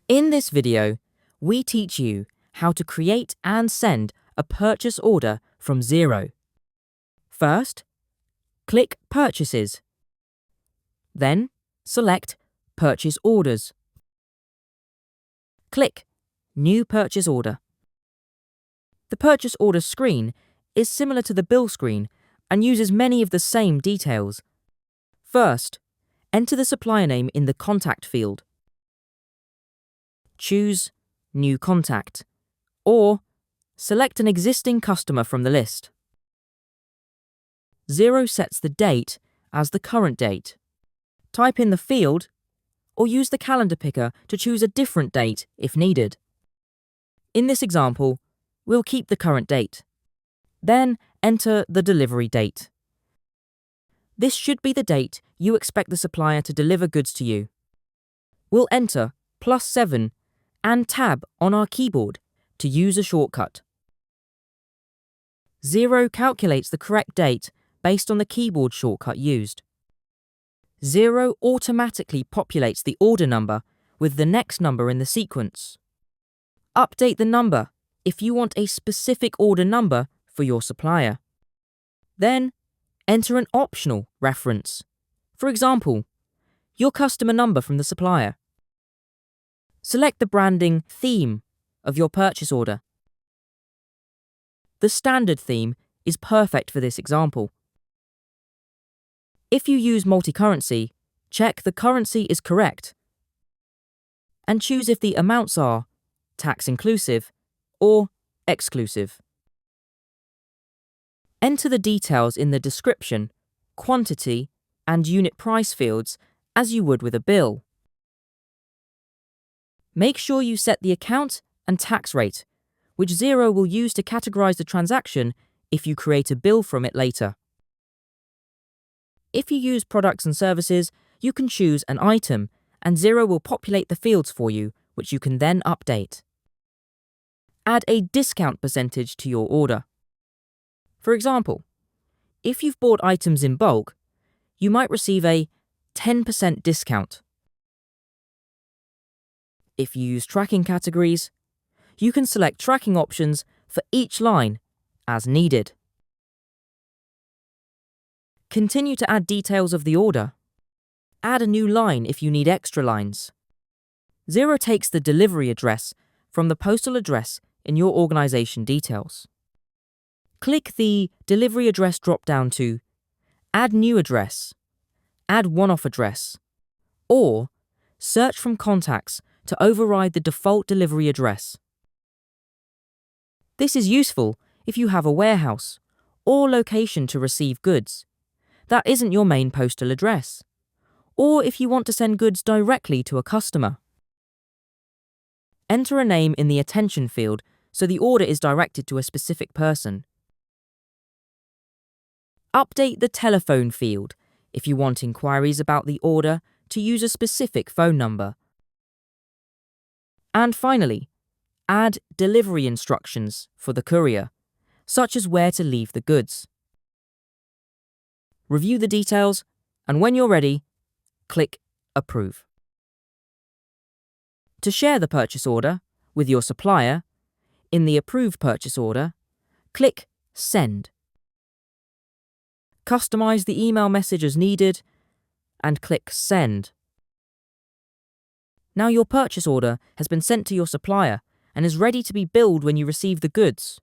In this video, we teach you how to create and send a purchase order from Xero. First, click Purchases. Then, select Purchase Orders. Click New Purchase Order. The purchase order screen is similar to the bill screen and uses many of the same details. First, enter the supplier name in the Contact field. Choose New Contact, or select an existing customer from the list. Xero sets the date as the current date. Type in the field, or use the calendar picker to choose a different date if needed. In this example, we'll keep the current date. Then enter the delivery date. This should be the date you expect the supplier to deliver goods to you. We'll enter +7 and tab on our keyboard to use a shortcut. Xero calculates the correct date based on the keyboard shortcut used. Xero automatically populates the order number with the next number in the sequence. Update the number if you want a specific order number for your supplier. Then, enter an optional reference. For example, your customer number from the supplier. Select the branding theme of your purchase order. The standard theme is perfect for this example. If you use multi-currency, check the currency is correct and choose if the amounts are tax inclusive or exclusive. Enter the details in the description, quantity, and unit price fields as you would with a bill. Make sure you set the account and tax rate, which Xero will use to categorize the transaction if you create a bill from it later. If you use products and services, you can choose an item, and Xero will populate the fields for you, which you can then update. Add a discount percentage to your order. For example, if you've bought items in bulk, you might receive a 10% discount. If you use tracking categories, you can select tracking options for each line as needed. Continue to add details of the order. Add a new line if you need extra lines. Xero takes the delivery address from the postal address in your organization details. Click the Delivery Address drop-down to Add New Address, Add One-Off Address, or search from Contacts to override the default delivery address. This is useful if you have a warehouse or location to receive goods that isn't your main postal address, or if you want to send goods directly to a customer. Enter a name in the Attention field so the order is directed to a specific person. Update the Telephone field if you want inquiries about the order to use a specific phone number. And finally, add delivery instructions for the courier, such as where to leave the goods. Review the details, and when you're ready, click Approve. To share the purchase order with your supplier, in the Approve Purchase Order, click Send. Customize the email message as needed and click Send. Now your purchase order has been sent to your supplier and is ready to be billed when you receive the goods.